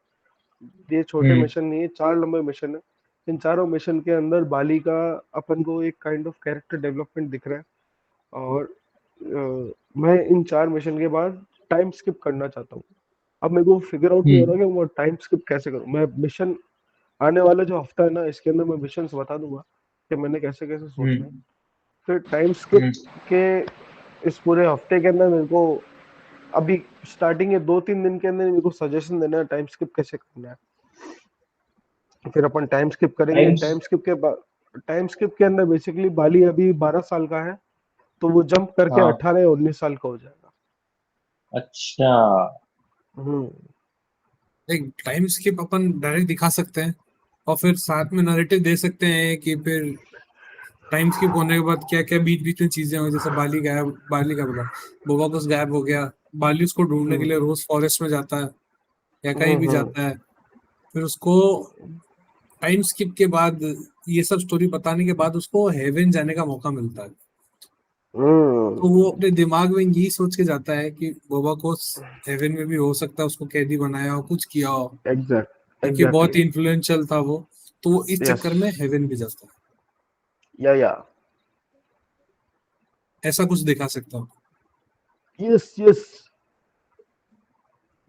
ये छोटे मिशन नहीं है, 4 लंबे मिशन है। इन चारों मिशन के अंदर बाली का अपन को एक काइंड ऑफ कैरेक्टर डेवलपमेंट दिख रहा है, और मैं इन 4 मिशन के बाद टाइम स्किप करना चाहता हूँ। अब मेरे को फिगर आउट नहीं हो रहा कि मैं टाइम स्किप कैसे करूँ। मैं मिशन आने वाला जो हफ्ता है ना, इसके अंदर मैं मिशंस बता दूंगा कि मैंने कैसे कैसे सोचना है। फिर टाइम स्किप के इस पूरे हफ्ते के अंदर मेरे को अभी स्टार्टिंग के 2-3 दिन के अंदर मेरे को सजेशन देना है टाइम स्किप कैसे करना है। फिर अपन टाइम स्किप करेंगे। टाइम स्किप के अंदर बेसिकली बाली अभी 12 साल का है, तो वो जंप करके 18 या 19 साल का हो जाएगा। अच्छा। एक टाइम स्किप अपन डायरेक्ट दिखा सकते हैं और फिर साथ में नैरेटिव दे सकते हैं कि फिर टाइम स्किप होने के बाद क्या क्या बीच बीच में चीजें हुई, जैसे बाली का बोला, बोबा कुछ गायब हो गया, बाली उसको ढूंढने के लिए रोज फॉरेस्ट में जाता है या कहीं भी जाता है, फिर उसको टाइम स्किप के बाद ये सब स्टोरी बताने के बाद उसको हेवन जाने का मौका मिलता है। तो वो अपने दिमाग में यही सोच के जाता है कि बोबा को हेवन में भी हो सकता है उसको कैदी बनाया हो, कुछ किया हो, क्योंकि बहुत एग्जैक्टली। इन्फ्लुएंशियल था वो, तो वो इस यस चक्कर में हेवन भी जाता है। या ऐसा कुछ दिखा सकता हूँ। Yes yes.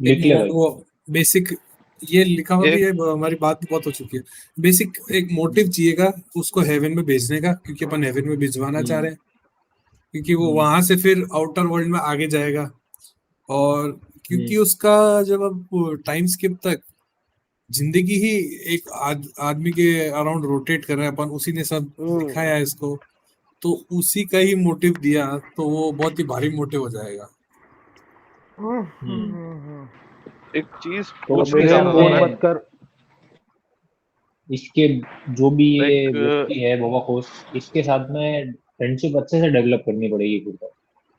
लिख ले भाई। वो बेसिक ये लिखा हुआ भी एक है, हमारी बात बहुत हो चुकी है। बेसिक एक मोटिव चाहिएगा उसको हेवन में भेजने का, क्योंकि अपन हेवन में भिजवाना चाह रहे हैं, क्योंकि वो वहां से फिर आउटर वर्ल्ड में आगे जाएगा। और क्योंकि उसका जब अब टाइम स्किप तक जिंदगी ही एक आदमी के अराउंड रोटेट कर रहे हैं अपन, उसी ने सब दिखाया है इसको, तो उसी का ही मोटिव दिया तो वो बहुत ही भारी मोटिव हो जाएगा। एक चीज तो पूछनी इसके ब्रेन साथ चाहता था बोर मैं। में मत कर। इसके जो भी ये लाइक व्यक्ति है बोबा कोस, इसके साथ में फ्रेंडशिप अच्छे से डेवलप करनी पड़ेगी फिर तो,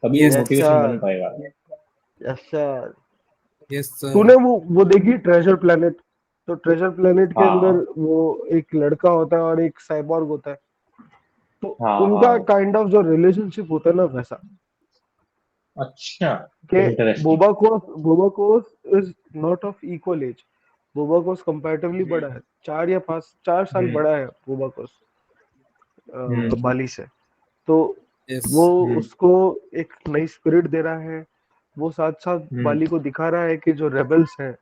तभी वो यस यस मोटिवेशन बन सर, पाएगा। Yes sir. यस तूने सर। वो देखी ट्रेजर प्लेनेट? तो ट्रेजर प्लेनेट के अंदर हाँ वो एक लड़का होता है और एक साइबॉर्ग होता है, तो हाँ उनका हाँ। काइंड ऑफ जो रिलेशनशिप होता है ना वैसा, अच्छा। कि इंटरेस्टिंग। बोबा कोस is not of equal age. बोबा कोस कंपैरेटिवली बड़ा है, 4 साल हम्म बड़ा है बोबा कोस हम्म बाली से। तो यस। वो हम्म उसको एक नई स्पिरिट दे रहा है। वो साथ साथ हम्म बाली को दिखा रहा है कि जो रेबल्स हैं,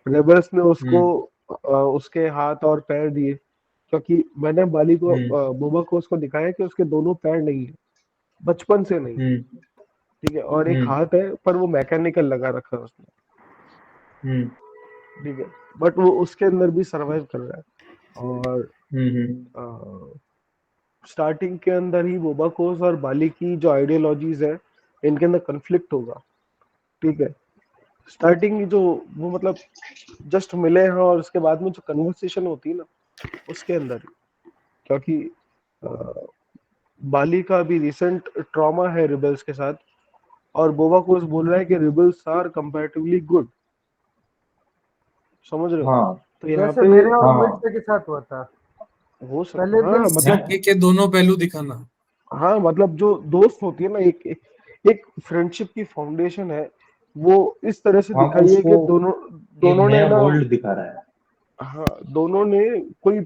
रेबल्स ने उसको हम्म उसके हाथ और पैर दिए, क्योंकि मैंने बाली को हम्म बोबा को उसको दिखाया कि उसके दोनों पैर नहीं है, बचपन से नहीं है, हम्म ठीक है, और एक हम्म हाथ है पर वो मैकेनिकल लगा रखा है उसने, हम्म ठीक है, बट वो उसके अंदर भी सरवाइव कर रहा है। और हम्म स्टार्टिंग के अंदर ही बोबा कोस और बाली की जो आइडियोलॉजीज है, इनके अंदर कन्फ्लिक्ट होगा, ठीक है। स्टार्टिंग की जो वो मतलब जस्ट मिले हैं और उसके बाद में जो कन्वर्सेशन होती है ना उसके अंदर ही, क्योंकि अ, बाली का भी रिसेंट ट्रॉमा है रिबल्स के साथ, और बोबा कोस बोल रहा है कि रिबल्स आर कंपैरेटिवली गुड, समझ रहे हो? हाँ तो यहाँ जैसे पे मेरे और हाँ मोहित के साथ हुआ था हो पहले सकता, हाँ दिन। मतलब सिक्के के दोनों पहलू दिखाना। हाँ मतलब जो दोस्त होती है ना, एक फ्रेंडशिप की फाउंडेशन है, वो इस तरह से हाँ, वो दिखाई है कि उसको दोनों एक दोनों ने नया ना, वर्ल्ड दिखा रहा है। हाँ दोनों ने कोई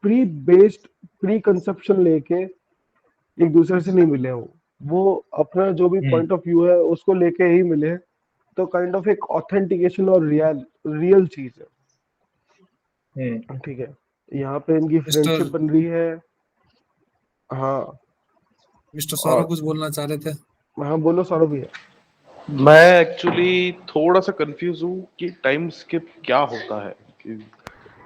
प्री कंसेप्शन लेके एक दूसरे से नहीं मिले हो, वो अपना जो भी हम्म पॉइंट ऑफ व्यू है उसको लेके ही मिले हैं। तो काइंड ऑफ एक ऑथेंटिकेशन और रियल चीज हम्म है, ठीक है। यहाँ पे इनकी फ्रेंडशिप मिस्टर बन रही है। हाँ। मिस्टर और सौरभ कुछ बोलना चाह रहे थे? हाँ बोलो सौरभ भैया। मैं एक्चुअली थोड़ा सा कंफ्यूज हूँ कि टाइम स्किप क्या होता है, कि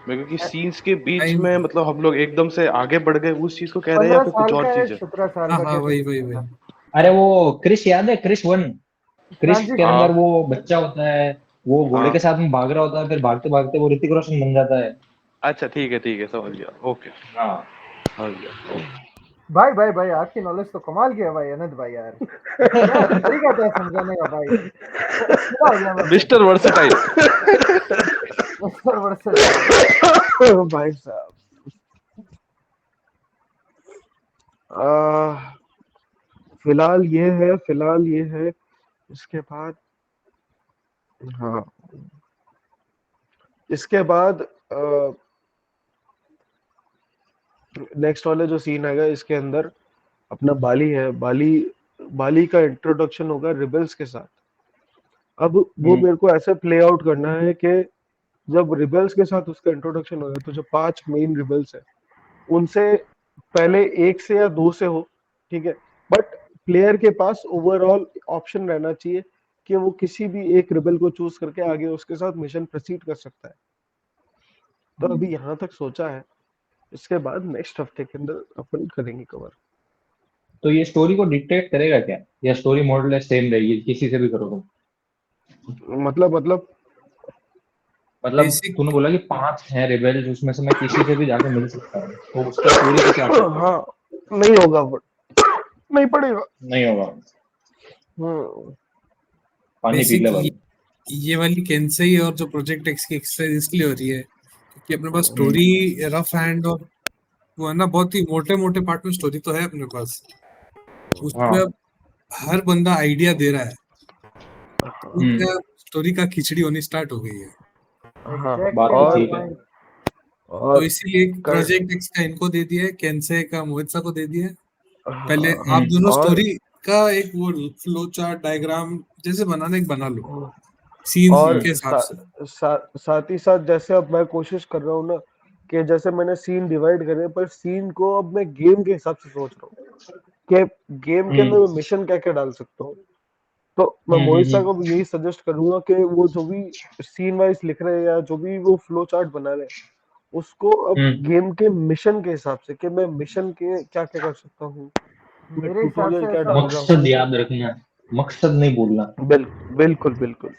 मेरे को कि सीन्स के बीच टाइम, में मतलब हम लोग एकदम से आगे बढ़ गए उस चीज को कह रहे हैं या 15 फिर कुछ साल और का है, चीज है? 17 साल हाँ का हाँ क्या वही वही कहते वही। हैं? अरे वो क्रिश याद है, क्रिश 1? क्रिश के ट्रांजिशन। अंदर हाँ वो बच्चा होता है, वो घोड़े हाँ, के साथ में भाग रहा होता है, फिर भागते भागते वो ऋतिक रोशन बन जाता है। अच्छा ठीक है समझ गया, ओके हाँ। समझ गया। भाई भाई भाई, आपकी नॉलेज तो कमाल की है भाई, अनंत भाई यार, क्या तरीका था समझाने का भाई, पूरा हो गया मैं तो। Mister versatile. वर्सेटाइल। भाई साहब, आ, फिलहाल ये है। इसके बाद, हाँ इसके बाद नेक्स्ट वाले जो सीन आएगा इसके अंदर अपना बाली है, बाली का इंट्रोडक्शन होगा रिबल्स के साथ। अब वो हम्म मेरे को ऐसे प्ले आउट करना है कि जब रिबल्स के साथ उसका इंट्रोडक्शन होगा तो जो 5 मेन रिबल्स है उनसे पहले एक से या दो से हो, ठीक है, बट प्लेयर के पास ओवरऑल ऑप्शन रहना चाहिए कि वो किसी भी एक रिबल को चूज करके आगे उसके साथ मिशन प्रोसीड कर सकता है। तो अभी यहाँ तक सोचा है, इसके बाद नेक्स्ट हफ्ते के अंदर अपन करेंगे कवर। तो ये स्टोरी को डिक्टेट करेगा क्या, या स्टोरी मॉडल सेम रहेगी किसी से भी करो तुम? मतलब मतलब बेसिक, तूने बोला कि 5 हैं रिबेल्स, उसमें से मैं किसी से भी जाके मिल सकता हूँ, तो उसका स्टोरी को क्या करेगा? हाँ नहीं होगा, नहीं पड़ेगा। नहीं होगा। हम्म। पानी पी बेसिक ले भाई। ये वाली केंसई और जो प्रोजेक्ट एक्स की एक्सरसाइज इसलिए हो रही है क्योंकि अपने पास हम्म स्टोरी रफ हैंड और वो है ना, बहुत ही मोटे मोटे पार्ट में स्टोरी तो है अपने पास, हाँ। उसमें अब हर बंदा आइडिया दे रहा है, हम्म उसमें स्टोरी का खिचड़ी होनी स्टार्ट हो गई है। हाँ बात एग्जैक्टली तो माय ठीक है। पॉइंट। तो और इसीलिए कर, प्रोजेक्ट एक्स का इनको दे दिया है, केंसे का मोहित्सा को दे दिया है। पहले हाँ, आप दोनों और स्टोरी का एक वो फ्लो चार्ट डायग्राम जैसे बनाना, एक बना लो सीन और के हिसाब से। साथ ही साथ जैसे अब मैं कोशिश कर रहा हूँ ना कि जैसे मैंने सीन डिवाइड करे, पर सीन को अब मैं गेम के हिसाब से सोच रहा हूँ कि गेम के अंदर हम्म मैं मिशन क्या क्या डाल सकता हूँ। तो मैं मोहित साहब को भी यही सजेस्ट करूंगा कि वो जो भी सीन वाइज लिख रहे हैं या जो भी वो फ्लो चार्ट बना रहे हैं उसको अब हम्म गेम के मिशन के हिसाब से कि मैं मिशन के क्या क्या कर सकता हूँ, मैं मेरे हिसाब ट्यूटोरियल से क्या ऐसा डाल रहा मकसद हूँ। याद रखना, मकसद नहीं भूलना। बिल्कुल बिल्कुल।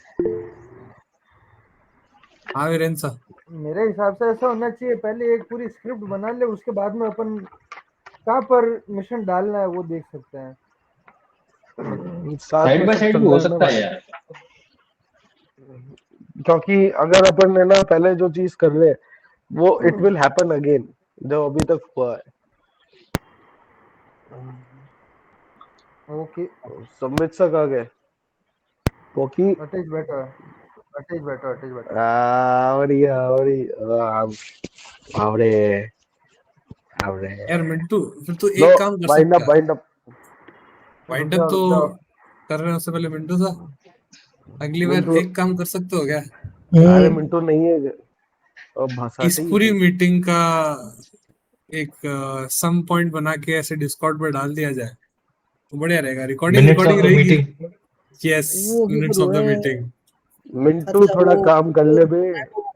हाँ वीरेंद्र साहब, मेरे हिसाब से ऐसा होना चाहिए, पहले एक पूरी स्क्रिप्ट बना ले, उसके बाद में अपन कहाँ पर मिशन डालना है वो देख सकते हैं। साथ साइड में बाय सब साइड भी चलता हो है ना सकता है भाई, यार। क्योंकि अगर अपन है ना पहले जो चीज कर रहे हैं वो इट विल हैपन अगेन जो अभी तक हुआ है। ओके, सम्मित सा कहा गया क्योंकि it is better, it is better, it is better. आवरे आवरे आवरे यार मिंटू, फिर तू लो एक काम कर वाइंड अप सकता है। Wind up. वाइंड अप रुक तो जाओ। कर रहे हैं, उससे पहले मिंटू साहब अगली बार मिंटू, एक काम कर सकते हो क्या, अरे मिंटू नहीं है अब इस भाषाते ही पूरी है। मीटिंग का एक सम पॉइंट बना के ऐसे डिस्कॉर्ड पे डाल दिया जाए तो बढ़िया रहेगा। Recording minutes of recording the रहेगी। मीटिंग। यस, वो भी मिनट्स ऑफ द है। मीटिंग। मिंटू अच्छा थोड़ा वो काम कर ले बे।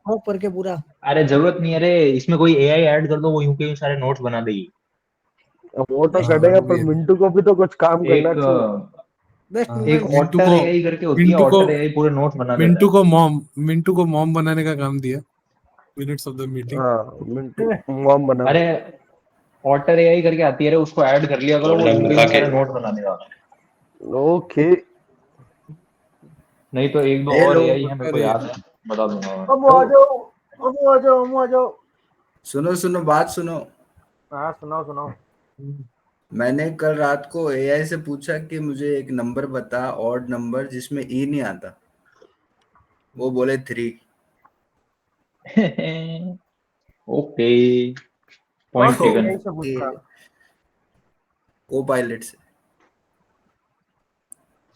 हो पर के पूरा। अरे जरूरत नहीं है, अरे इसमें कोई एआई ऐड कर दो, वो यूं के यूं सारे नोट्स बना देगी। अब वो तो बेस्ट हाँ करेगा वो मूवमेंट, भी पर है। मिंटू को भी तो कुछ काम करना एक चाहिए। बेस्ट हाँ, एक मूवमेंट। ऑटर एआई करके होती है, मिंटू को ऑटर एआई पूरे नोट्स बना देता है। मिंटू को मॉम बनाने का काम दिया, मिनट्स ऑफ द मीटिंग। हाँ मिंटू मॉम बना। अरे ऑटर एआई करके आती है, अरे उसको ऐड कर लिया करो, वो यूं के यूं सारे नोट्स बना देगा। ओके। नहीं तो एक दो और हेलो, एआई है, मेरे को अरे याद है, बता दूंगा मैं। अब आ जाओ, अब आ जाओ, अब आ जाओ। सुनो सुनो बात सुनो। हाँ सुनाओ सुनाओ। मैंने कल रात को एआई से पूछा कि मुझे एक नंबर बता, ऑड नंबर जिसमें ई नहीं आता। वो बोले 3। ओके, कौन पॉइंट से टेकन। AI से पूछा? को पायलट से।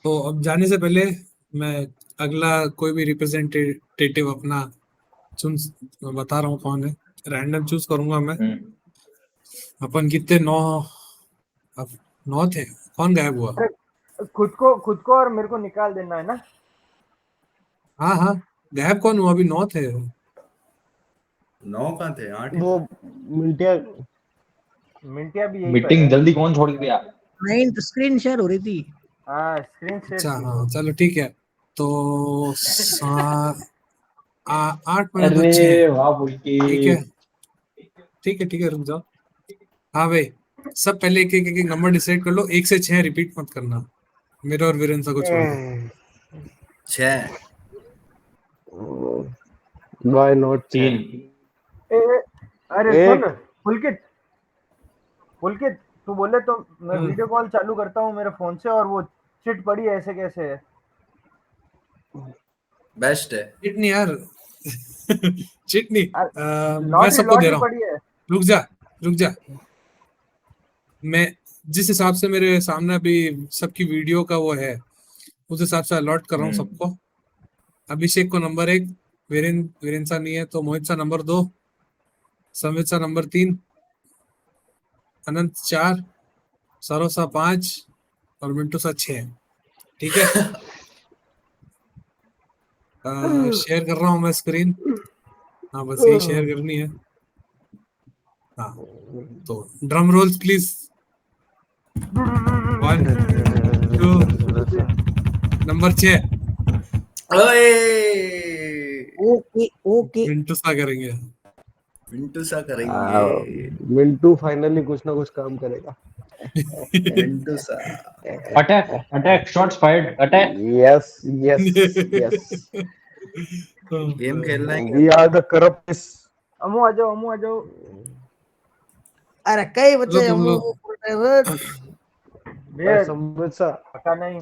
तो अब जाने से पहले मैं अगला कोई भी रिप्रेजेंटेटिव अपना चुन, बता रहा हूँ कौन है, रैंडम चूज करूंगा मैं। अपन कितने 9 थे, कौन गायब हुआ? अरे खुद को और मेरे को निकाल देना है ना। हाँ हाँ, गायब कौन हुआ? अभी 9 थे। 9 कहाँ थे? 8 ही वो थे। मिंटिया मिंटिया भी यही पे मीटिंग है। जल्दी कौन छोड़ के गया? नहीं, तो स्क्रीन शेयर हो रही थी। हाँ, स्क्रीन शेयर अच्छा थी हाँ, वो। चलो ठीक है। तो 8 बने तो अरे 6। वाह बुल्की। ठीक है ठीक है, रुक जाओ। हाँ भाई, सब पहले एक एक नंबर डिसाइड कर लो, 1 से 6 रिपीट मत करना, मेरे और वीरेंद्र को छोड़ के। 6। Why not 3। अरे एक। सुन पुलकित, तू बोले तो मैं हम्म। वीडियो कॉल चालू करता हूँ मेरे फोन से और वो चिट पड़ी है, ऐसे कैसे है? बेस्ट है। चिट नहीं यार चिट नहीं, मैं लॉटरी सबको दे लॉटरी रहा हूँ। पड़ी है। रुक जा, मैं जिस हिसाब से मेरे सामने अभी सबकी वीडियो का वो है, उस हिसाब से अलॉट कर रहा हूँ सबको। अभिषेक को नंबर 1, वीरेंद्र सा नहीं है तो मोहित सा नंबर 2, समित सा नंबर 3, अनंत 4, सरोसा 5 और मिंटू सा 6। ठीक है। शेयर कर रहा हूँ मैं स्क्रीन। हाँ बस यही शेयर करनी है। हाँ, तो ड्रम रोल्स प्लीज। 1 2, नंबर 6 ओए, ओके ओके। मिंटू सा करेंगे। मिंटू सा करेंगे। मिंटू फाइनली कुछ ना कुछ काम करेगा। मिंटू सा। Attack attack, shots fired, attack. Yes yes yes, game खेलना है वी क्या? Are the corrupt. अमू आ जाओ, अमू आ जाओ। अरे कई चलो बच्चे तुम हम लोग लोग भैया समझ सा पता नहीं।